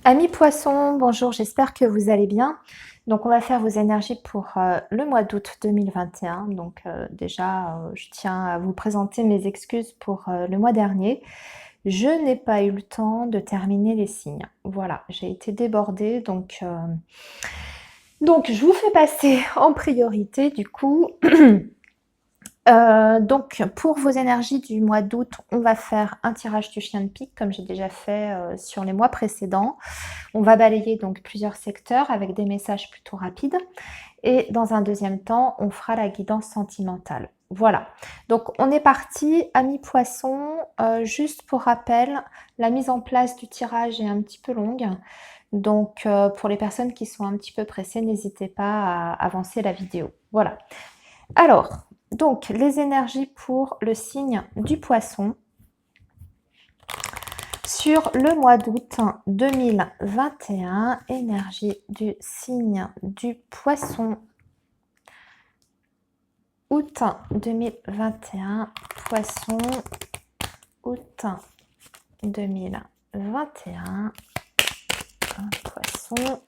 Amis poissons, bonjour, j'espère que vous allez bien. Donc on va faire vos énergies pour le mois d'août 2021. Donc déjà, je tiens à vous présenter mes excuses pour le mois dernier. Je n'ai pas eu le temps de terminer les signes. Voilà, j'ai été débordée, donc je vous fais passer en priorité du coup. Donc pour vos énergies du mois d'août, on va faire un tirage du chien de pique comme j'ai déjà fait sur les mois précédents. On va balayer donc plusieurs secteurs avec des messages plutôt rapides. Et dans un deuxième temps, on fera la guidance sentimentale. Voilà. Donc on est parti, amis poissons. Juste pour rappel, la mise en place du tirage est un petit peu longue. Donc pour les personnes qui sont un petit peu pressées, n'hésitez pas à avancer la vidéo. Voilà. Alors, donc les énergies pour le signe du poisson. Sur le mois d'août 2021, énergie du signe du poisson. Août 2021, poisson. Août 2021, poisson.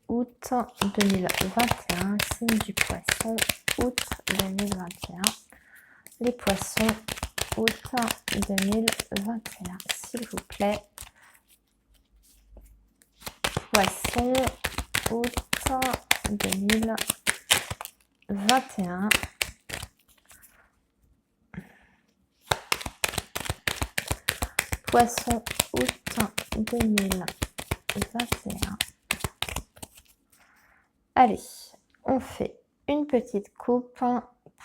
Août 2021, signe du poisson. Août 2021, les poissons. Août 2021, s'il vous plaît. Poisson, août 2021. Poisson, août 2021. Allez, on fait une petite coupe.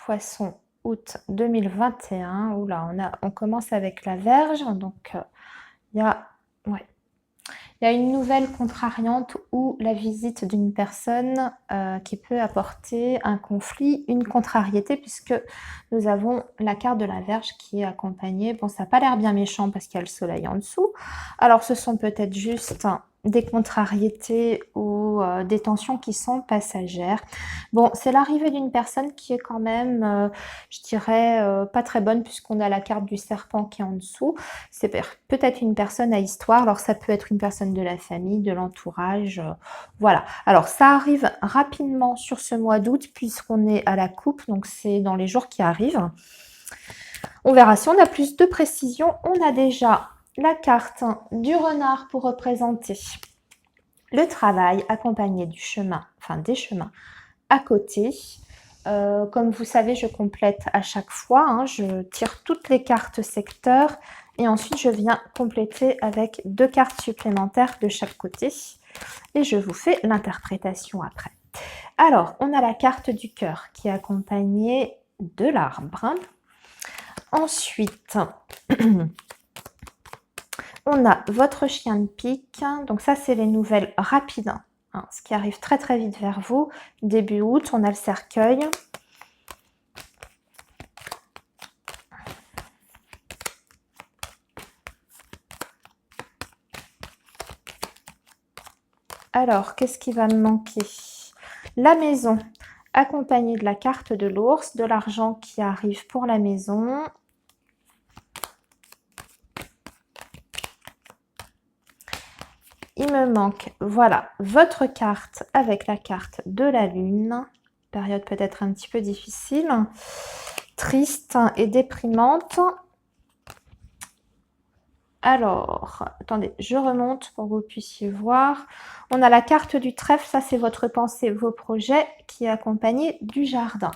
Poisson, août 2021. Oula, on commence avec la Vierge. Donc, il y a une nouvelle contrariante ou la visite d'une personne qui peut apporter un conflit, une contrariété, puisque nous avons la carte de la Vierge qui est accompagnée. Bon, ça n'a pas l'air bien méchant parce qu'il y a le soleil en dessous. Alors, ce sont peut-être juste des contrariétés ou des tensions qui sont passagères. Bon, c'est l'arrivée d'une personne qui est quand même, je dirais, pas très bonne puisqu'on a la carte du serpent qui est en dessous. C'est peut-être une personne à histoire, alors ça peut être une personne de la famille, de l'entourage, voilà. Alors ça arrive rapidement sur ce mois d'août puisqu'on est à la coupe, donc c'est dans les jours qui arrivent. On verra si on a plus de précision. On a déjà la carte du renard pour représenter le travail accompagné du chemin, enfin des chemins à côté. Comme vous savez, je complète à chaque fois, hein, je tire toutes les cartes secteurs et ensuite je viens compléter avec 2 cartes supplémentaires de chaque côté et je vous fais l'interprétation après. Alors, on a la carte du cœur qui est accompagnée de l'arbre. Ensuite, on a votre chien de pique. Donc ça, c'est les nouvelles rapides, hein, ce qui arrive très très vite vers vous. Début août, on a le cercueil. Alors, qu'est-ce qui va me manquer? La maison, accompagnée de la carte de l'ours, de l'argent qui arrive pour la maison. Il me manque, voilà, votre carte avec la carte de la lune. Période peut-être un petit peu difficile, triste et déprimante. Alors, attendez, je remonte pour que vous puissiez voir. On a la carte du trèfle, ça c'est votre pensée, vos projets, qui est accompagné du jardin.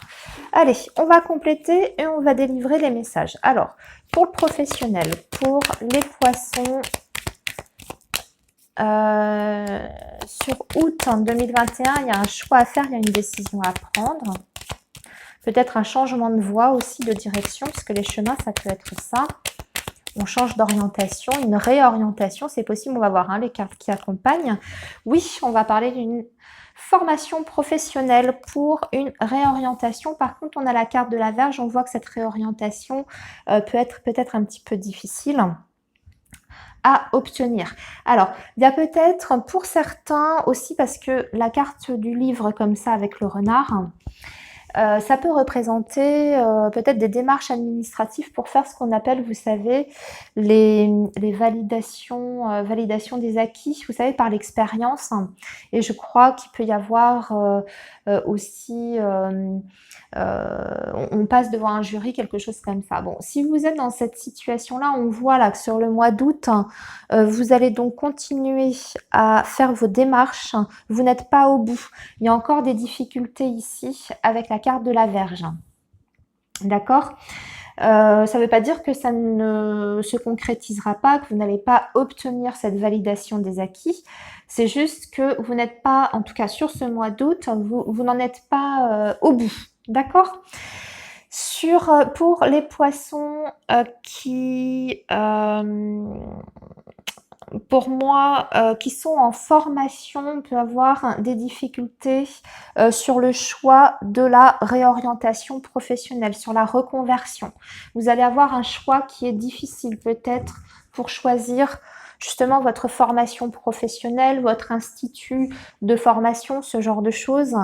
Allez, on va compléter et on va délivrer les messages. Alors, pour le professionnel, pour les poissons, sur août 2021, il y a un choix à faire, il y a une décision à prendre. Peut-être un changement de voie aussi, de direction, parce que les chemins, ça peut être ça. On change d'orientation, une réorientation, c'est possible, on va voir les cartes qui accompagnent. Oui, on va parler d'une formation professionnelle pour une réorientation. Par contre, on a la carte de la Vierge, on voit que cette réorientation peut être peut-être un petit peu difficile à obtenir. Alors, il y a peut-être pour certains aussi, parce que la carte du livre comme ça avec le renard, Ça peut représenter peut-être des démarches administratives pour faire ce qu'on appelle, vous savez, les validations, validation des acquis, vous savez, par l'expérience. Et je crois qu'il peut y avoir aussi, on passe devant un jury, quelque chose comme ça. Bon, si vous êtes dans cette situation-là, on voit là que sur le mois d'août, vous allez donc continuer à faire vos démarches. Vous n'êtes pas au bout. Il y a encore des difficultés ici avec la carte de la Vierge. D'accord? Ça ne veut pas dire que ça ne se concrétisera pas, que vous n'allez pas obtenir cette validation des acquis. C'est juste que vous n'êtes pas, en tout cas sur ce mois d'août, vous n'en êtes pas au bout. D'accord? Pour les poissons qui, pour moi, qui sont en formation, on peut avoir des difficultés sur le choix de la réorientation professionnelle, sur la reconversion. Vous allez avoir un choix qui est difficile peut-être pour choisir justement votre formation professionnelle, votre institut de formation, ce genre de choses.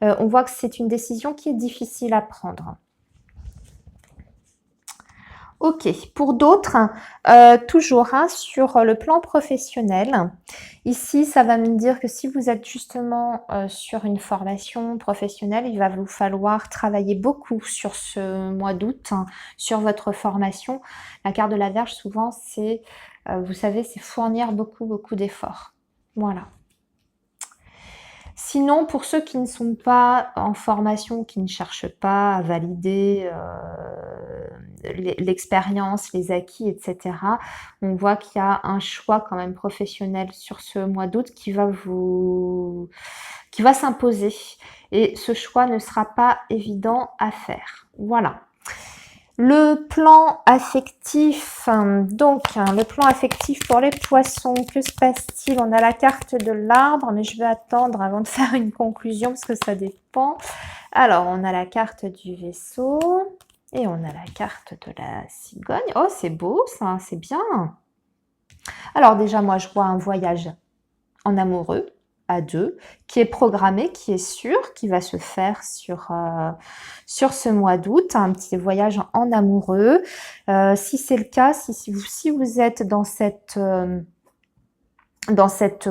On voit que c'est une décision qui est difficile à prendre. Ok, pour d'autres, toujours sur le plan professionnel, ici ça va me dire que si vous êtes justement sur une formation professionnelle, il va vous falloir travailler beaucoup sur ce mois d'août, sur votre formation. La carte de la Vierge souvent c'est, vous savez, c'est fournir beaucoup d'efforts. Voilà. Sinon, pour ceux qui ne sont pas en formation, qui ne cherchent pas à valider l'expérience, les acquis, etc., on voit qu'il y a un choix quand même professionnel sur ce mois d'août qui va s'imposer. Et ce choix ne sera pas évident à faire. Voilà. Le plan affectif, donc le plan affectif pour les poissons, que se passe-t-il? On a la carte de l'arbre, mais je vais attendre avant de faire une conclusion parce que ça dépend. Alors, on a la carte du vaisseau et on a la carte de la cigogne. Oh, c'est beau ça, c'est bien. Alors déjà, moi, je vois un voyage en amoureux à deux, qui est programmé, qui est sûr, qui va se faire sur ce mois d'août, un petit voyage en amoureux. Si c'est le cas, si vous êtes dans cette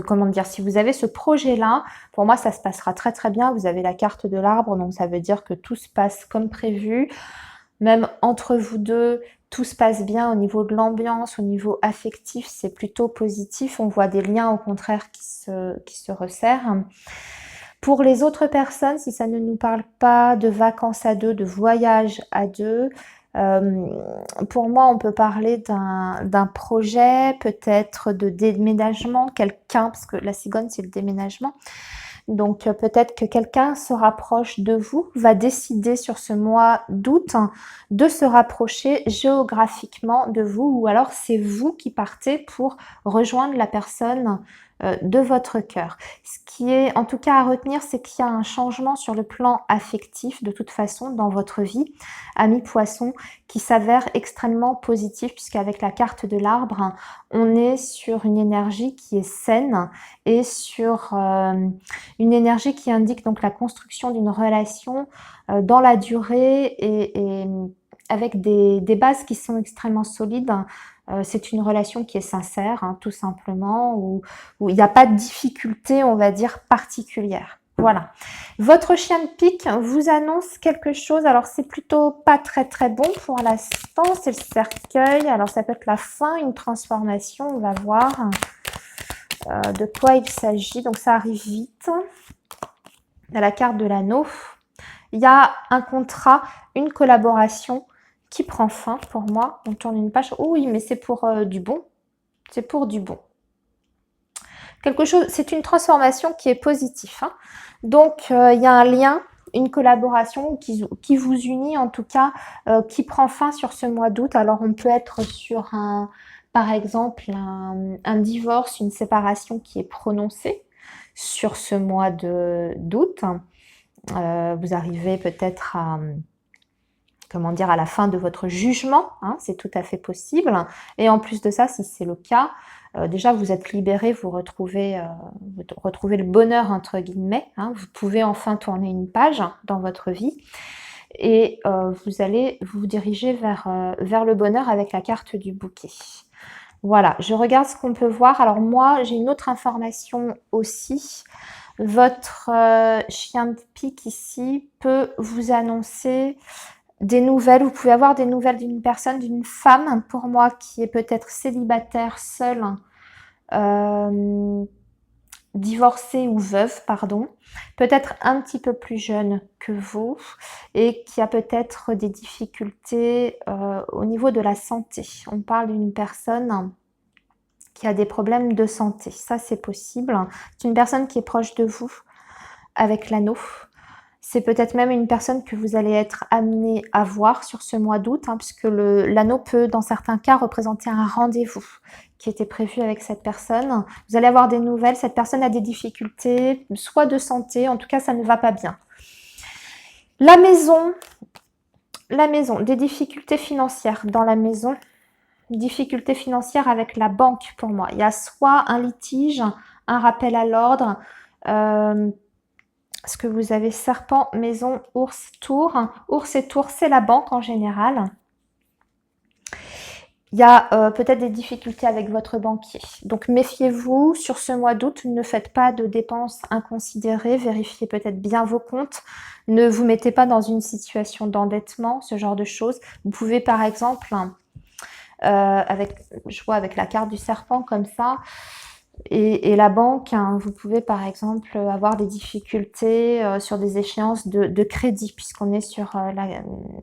comment dire, si vous avez ce projet-là, pour moi, ça se passera très très bien. Vous avez la carte de l'arbre, donc ça veut dire que tout se passe comme prévu. Même entre vous deux, tout se passe bien au niveau de l'ambiance, au niveau affectif, c'est plutôt positif. On voit des liens au contraire qui se resserrent. Pour les autres personnes, si ça ne nous parle pas de vacances à deux, de voyage à deux, pour moi, on peut parler d'un projet, peut-être de déménagement, quelqu'un, parce que la cigogne, c'est le déménagement. Donc peut-être que quelqu'un se rapproche de vous, va décider sur ce mois d'août de se rapprocher géographiquement de vous, ou alors c'est vous qui partez pour rejoindre la personne de votre cœur. Ce qui est en tout cas à retenir, c'est qu'il y a un changement sur le plan affectif de toute façon dans votre vie, ami poisson, qui s'avère extrêmement positif, puisqu'avec la carte de l'arbre, on est sur une énergie qui est saine et sur une énergie qui indique donc la construction d'une relation dans la durée et avec des bases qui sont extrêmement solides. C'est une relation qui est sincère, hein, tout simplement, où il n'y a pas de difficulté, on va dire, particulière. Voilà. Votre chien de pique vous annonce quelque chose. Alors, c'est plutôt pas très très bon pour l'instant. C'est le cercueil. Alors, ça peut être la fin, une transformation. On va voir de quoi il s'agit. Donc, ça arrive vite. Il y a la carte de l'anneau. Il y a un contrat, une collaboration qui prend fin pour moi. On tourne une page. Oh oui, mais c'est pour du bon. C'est pour du bon. Quelque chose, c'est une transformation qui est positive. Hein. Donc, il y a un lien, une collaboration qui vous unit, en tout cas, qui prend fin sur ce mois d'août. Alors, on peut être sur par exemple, un divorce, une séparation qui est prononcée sur ce mois d'août. Vous arrivez peut-être à comment dire, à la fin de votre jugement, hein, c'est tout à fait possible. Et en plus de ça, si c'est le cas, déjà vous êtes libéré, vous retrouvez le bonheur entre guillemets, hein, vous pouvez enfin tourner une page dans votre vie et vous allez vous diriger vers le bonheur avec la carte du bouquet. Voilà, je regarde ce qu'on peut voir. Alors moi, j'ai une autre information aussi. Votre chien de pique ici peut vous annoncer des nouvelles. Vous pouvez avoir des nouvelles d'une personne, d'une femme, pour moi, qui est peut-être célibataire, seule, divorcée ou veuve, pardon, peut-être un petit peu plus jeune que vous et qui a peut-être des difficultés au niveau de la santé. On parle d'une personne qui a des problèmes de santé. Ça, c'est possible. C'est une personne qui est proche de vous avec l'anneau. C'est peut-être même une personne que vous allez être amené à voir sur ce mois d'août, hein, puisque l'anneau peut, dans certains cas, représenter un rendez-vous qui était prévu avec cette personne. Vous allez avoir des nouvelles. Cette personne a des difficultés, soit de santé, en tout cas, ça ne va pas bien. La maison, des difficultés financières dans la maison. Difficultés financières avec la banque pour moi. Il y a soit un litige, un rappel à l'ordre, parce que vous avez serpent, maison, ours, tour. Ours et tour, c'est la banque en général. Il y a peut-être des difficultés avec votre banquier. Donc méfiez-vous sur ce mois d'août, ne faites pas de dépenses inconsidérées, vérifiez peut-être bien vos comptes. Ne vous mettez pas dans une situation d'endettement, ce genre de choses. Vous pouvez par exemple, je vois avec la carte du serpent comme ça, et la banque, hein, vous pouvez par exemple avoir des difficultés sur des échéances de crédit, puisqu'on est sur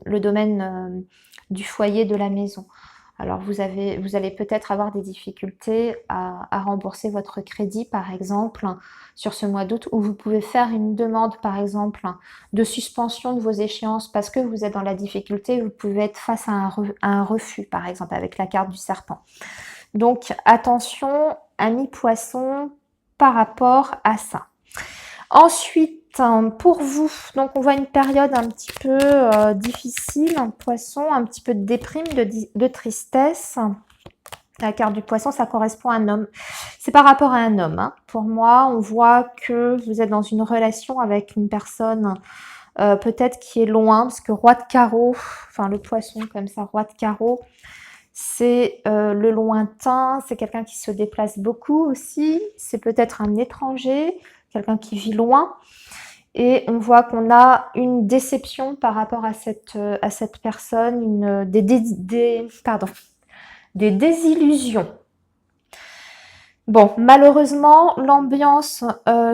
le domaine du foyer de la maison. Alors vous allez peut-être avoir des difficultés à rembourser votre crédit, par exemple, sur ce mois d'août, où vous pouvez faire une demande, par exemple, de suspension de vos échéances parce que vous êtes dans la difficulté. Vous pouvez être face à un refus, par exemple, avec la carte du serpent. Donc attention, amis poissons, par rapport à ça. Ensuite, pour vous, donc on voit une période un petit peu difficile, poisson, un petit peu de déprime, de tristesse. La carte du poisson, ça correspond à un homme. C'est par rapport à un homme. Hein. Pour moi, on voit que vous êtes dans une relation avec une personne peut-être qui est loin, parce que roi de carreau, enfin le poisson comme ça, roi de carreau, c'est le lointain, c'est quelqu'un qui se déplace beaucoup aussi, c'est peut-être un étranger, quelqu'un qui vit loin. Et on voit qu'on a une déception par rapport à cette personne, des désillusions. Bon, malheureusement, l'ambiance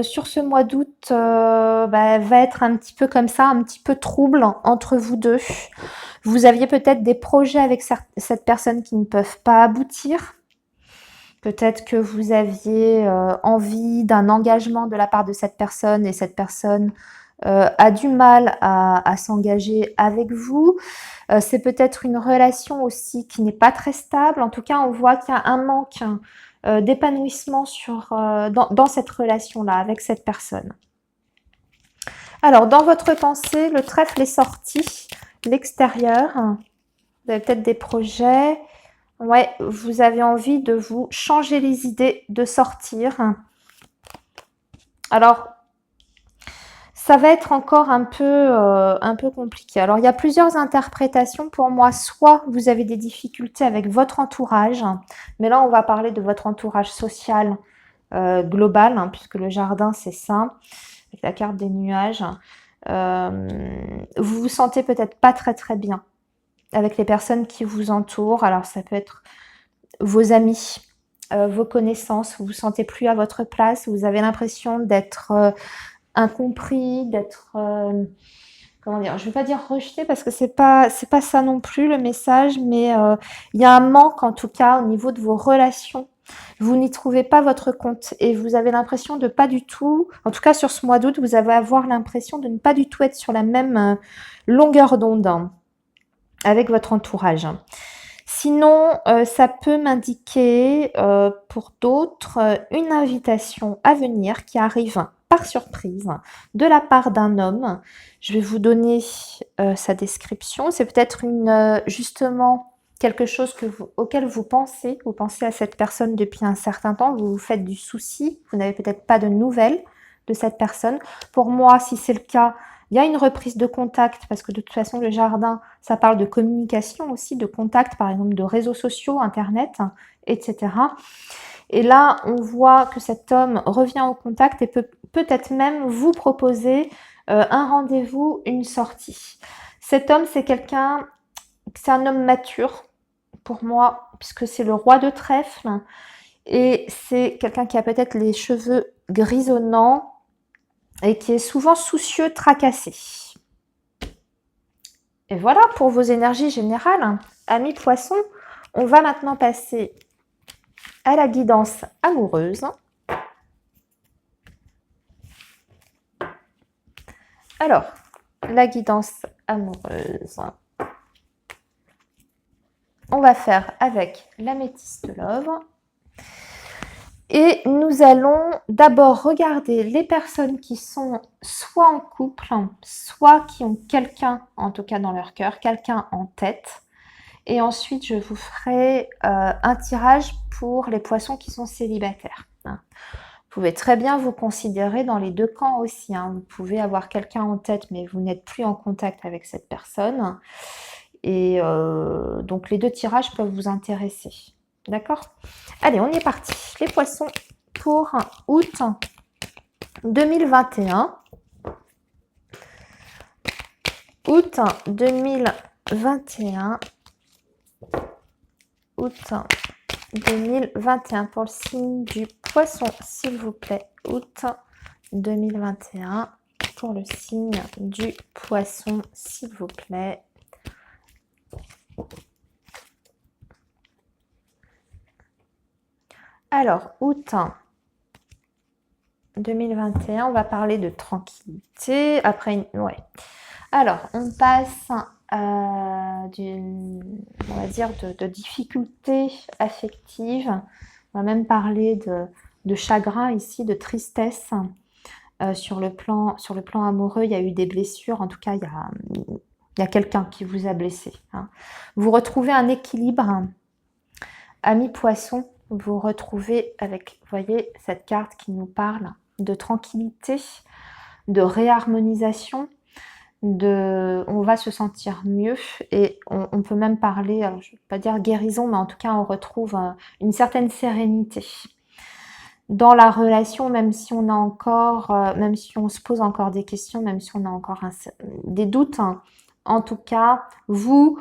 sur ce mois d'août va être un petit peu comme ça, un petit peu trouble entre vous deux. Vous aviez peut-être des projets avec cette personne qui ne peuvent pas aboutir. Peut-être que vous aviez envie d'un engagement de la part de cette personne et cette personne a du mal à s'engager avec vous. C'est peut-être une relation aussi qui n'est pas très stable. En tout cas, on voit qu'il y a un manque d'épanouissement dans cette relation-là, avec cette personne. Alors, dans votre pensée, le trèfle est sorti, l'extérieur. Vous avez peut-être des projets. Ouais, vous avez envie de vous changer les idées, de sortir. Alors, ça va être encore un peu compliqué. Alors, il y a plusieurs interprétations pour moi. Soit vous avez des difficultés avec votre entourage, mais là, on va parler de votre entourage social global, hein, puisque le jardin, c'est ça, avec la carte des nuages. Vous vous sentez peut-être pas très très bien avec les personnes qui vous entourent. Alors, ça peut être vos amis, vos connaissances. Vous vous sentez plus à votre place. Vous avez l'impression d'être incompris, d'être comment dire, je vais pas dire rejeté parce que c'est pas ça non plus le message, mais il y a un manque en tout cas au niveau de vos relations. Vous n'y trouvez pas votre compte et vous avez l'impression de pas du tout, en tout cas sur ce mois d'août, vous allez avoir l'impression de ne pas du tout être sur la même longueur d'onde hein, avec votre entourage. Sinon, ça peut m'indiquer pour d'autres une invitation à venir qui arrive par surprise de la part d'un homme. Je vais vous donner sa description. C'est peut-être justement quelque chose auquel vous pensez à cette personne depuis un certain temps, vous vous faites du souci, vous n'avez peut-être pas de nouvelles de cette personne. Pour moi, si c'est le cas, il y a une reprise de contact, parce que de toute façon, le jardin, ça parle de communication aussi, de contact, par exemple, de réseaux sociaux, Internet, etc. Et là, on voit que cet homme revient au contact et peut peut-être même vous proposer un rendez-vous, une sortie. Cet homme, c'est un homme mature, pour moi, puisque c'est le roi de trèfle, et c'est quelqu'un qui a peut-être les cheveux grisonnants et qui est souvent soucieux, tracassé. Et voilà pour vos énergies générales. Amis poissons, on va maintenant passer à la guidance amoureuse. Alors, la guidance amoureuse. On va faire avec l'améthyste love. Et nous allons d'abord regarder les personnes qui sont soit en couple, soit qui ont quelqu'un, en tout cas dans leur cœur, quelqu'un en tête. Et ensuite, je vous ferai un tirage pour les poissons qui sont célibataires. Vous pouvez très bien vous considérer dans les deux camps aussi. Vous pouvez avoir quelqu'un en tête, mais vous n'êtes plus en contact avec cette personne. Et donc, les deux tirages peuvent vous intéresser. D'accord? Allez, on est parti. Les poissons pour août 2021. Août 2021. Août 2021 pour le signe du poisson, s'il vous plaît. Août 2021 pour le signe du poisson, s'il vous plaît. Alors, août 2021, on va parler de tranquillité. Après, ouais. Alors, on passe on va dire, de difficultés affectives. On va même parler de chagrin ici, de tristesse. Sur le plan amoureux, il y a eu des blessures. En tout cas, il y a quelqu'un qui vous a blessé. Vous retrouvez un équilibre. Ami poisson, vous retrouvez avec, vous voyez, cette carte qui nous parle de tranquillité, de réharmonisation, on va se sentir mieux et on peut même parler, alors je ne vais pas dire guérison, mais en tout cas on retrouve une certaine sérénité dans la relation, même si on a encore, même si on se pose encore des questions, même si on a encore des doutes. En tout cas, vous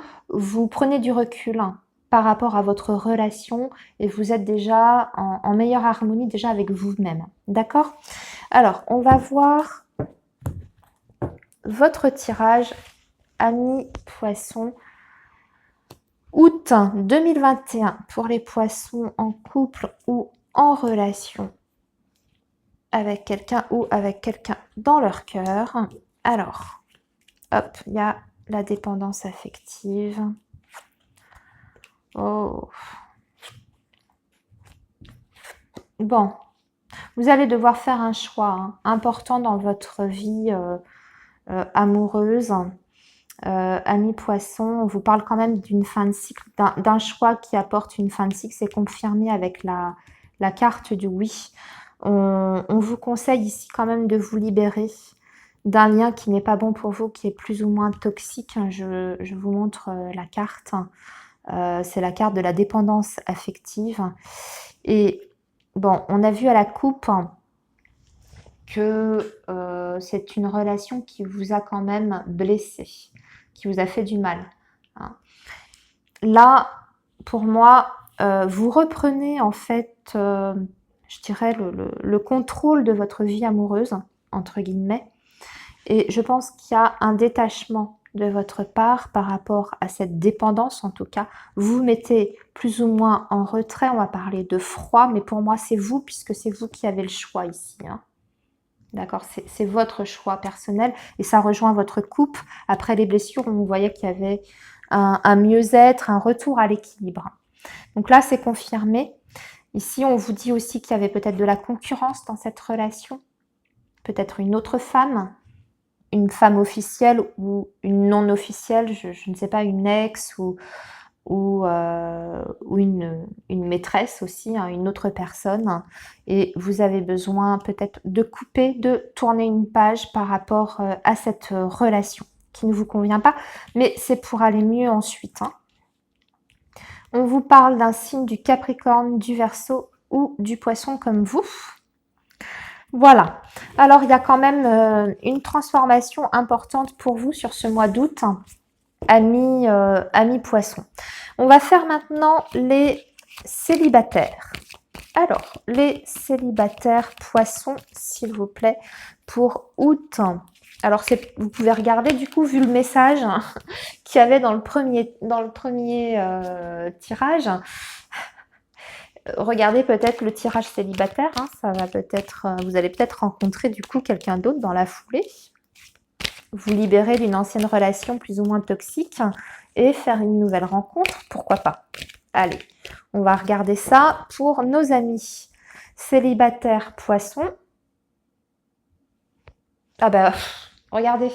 prenez du recul par rapport à votre relation et vous êtes déjà en meilleure harmonie déjà avec vous-même. D'accord? Alors, on va voir votre tirage, amis poissons, août 2021 pour les poissons en couple ou en relation avec quelqu'un ou avec quelqu'un dans leur cœur. Alors, hop, il y a la dépendance affective. Oh. Bon, vous allez devoir faire un choix important dans votre vie amoureuse. Amis poissons, on vous parle quand même d'une fin de cycle, d'un choix qui apporte une fin de cycle. C'est confirmé avec la carte du oui. On vous conseille ici quand même de vous libérer d'un lien qui n'est pas bon pour vous, qui est plus ou moins toxique. Je vous montre la carte. C'est la carte de la dépendance affective. Et bon, on a vu à la coupe que c'est une relation qui vous a quand même blessé, qui vous a fait du mal. Là, pour moi, vous reprenez en fait, je dirais, le contrôle de votre vie amoureuse, entre guillemets. Et je pense qu'il y a un détachement de votre part par rapport à cette dépendance, en tout cas. Vous vous mettez plus ou moins en retrait, on va parler de froid, mais pour moi, c'est vous, puisque c'est vous qui avez le choix ici. D'accord, c'est votre choix personnel et ça rejoint votre couple. Après les blessures, on voyait qu'il y avait un mieux-être, un retour à l'équilibre. Donc là, c'est confirmé. Ici, on vous dit aussi qu'il y avait peut-être de la concurrence dans cette relation. Peut-être une autre femme, une femme officielle ou une non officielle, je ne sais pas, une ex ou ou une maîtresse aussi, hein, une autre personne, et vous avez besoin peut-être de couper, de tourner une page par rapport à cette relation qui ne vous convient pas, mais c'est pour aller mieux ensuite, hein. On vous parle d'un signe du Capricorne, du Verseau ou du Poisson comme vous. Voilà. Alors, il y a quand même une transformation importante pour vous sur ce mois d'août, amis Poisson. On va faire maintenant les célibataires. Alors, les célibataires Poissons, s'il vous plaît, pour août. Alors, vous pouvez regarder, du coup, vu le message qu'il y avait dans le premier tirage, regardez peut-être le tirage célibataire, hein, ça va peut-être, vous allez peut-être rencontrer du coup quelqu'un d'autre dans la foulée, vous libérer d'une ancienne relation plus ou moins toxique et faire une nouvelle rencontre, pourquoi pas. Allez, on va regarder ça pour nos amis célibataires Poissons. Ah bah, regardez,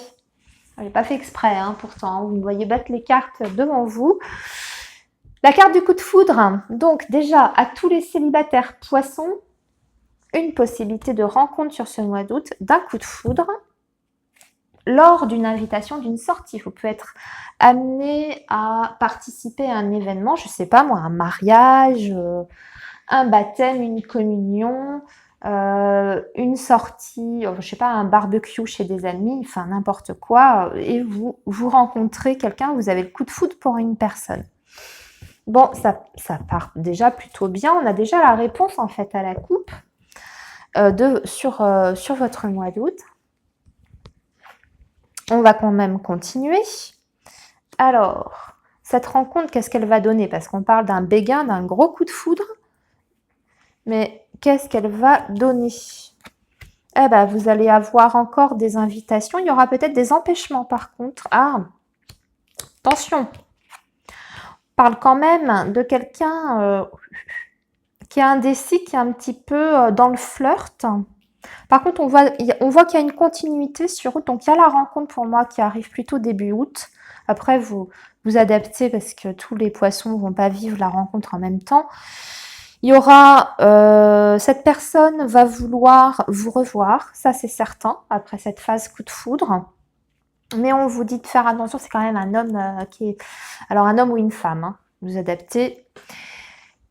je n'ai pas fait exprès, hein, pourtant, vous me voyez battre les cartes devant vous. La carte du coup de foudre, donc déjà à tous les célibataires Poissons, une possibilité de rencontre sur ce mois d'août d'un coup de foudre lors d'une invitation, d'une sortie. Vous pouvez être amené à participer à un événement, je ne sais pas moi, un mariage, un baptême, une communion, une sortie, je ne sais pas, un barbecue chez des amis, enfin n'importe quoi, et vous rencontrez quelqu'un, vous avez le coup de foudre pour une personne. Bon, ça part déjà plutôt bien. On a déjà la réponse en fait à la coupe sur votre mois d'août. On va quand même continuer. Alors, cette rencontre, qu'est-ce qu'elle va donner? Parce qu'on parle d'un béguin, d'un gros coup de foudre. Mais qu'est-ce qu'elle va donner? Eh ben, vous allez avoir encore des invitations. Il y aura peut-être des empêchements par contre. Ah, attention. On parle quand même de quelqu'un qui est indécis, qui est un petit peu dans le flirt. Par contre, on voit qu'il y a une continuité sur août. Donc, il y a la rencontre pour moi qui arrive plutôt début août. Après, vous adaptez parce que tous les poissons ne vont pas vivre la rencontre en même temps. Il y aura, cette personne va vouloir vous revoir, ça c'est certain, après cette phase coup de foudre. Mais on vous dit de faire attention, c'est quand même un homme alors un homme ou une femme, hein, vous adaptez.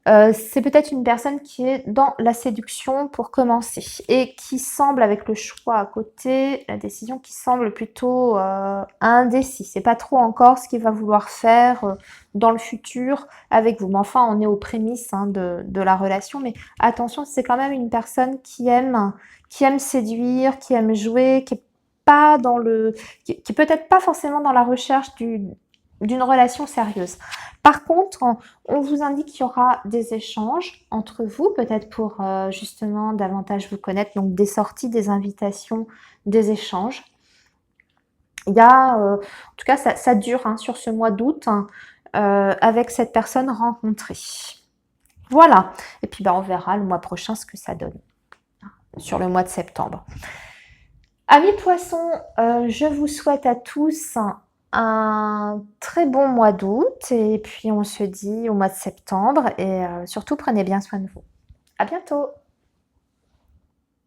C'est peut-être une personne qui est dans la séduction pour commencer et qui semble, avec le choix à côté, la décision qui semble plutôt indécis. C'est pas trop encore ce qu'il va vouloir faire dans le futur avec vous. Mais enfin, on est aux prémices hein, de la relation. Mais attention, c'est quand même une personne qui aime séduire, qui aime jouer, qui est pas dans qui est peut-être pas forcément dans la recherche d'une relation sérieuse. Par contre, on vous indique qu'il y aura des échanges entre vous, peut-être pour justement davantage vous connaître, donc des sorties, des invitations, des échanges. Il y a, en tout cas, ça dure hein, sur ce mois d'août hein, avec cette personne rencontrée. Voilà. Et puis, on verra le mois prochain ce que ça donne sur le mois de septembre. Amis poissons, je vous souhaite à tous un très bon mois d'août et puis on se dit au mois de septembre et surtout prenez bien soin de vous. À bientôt!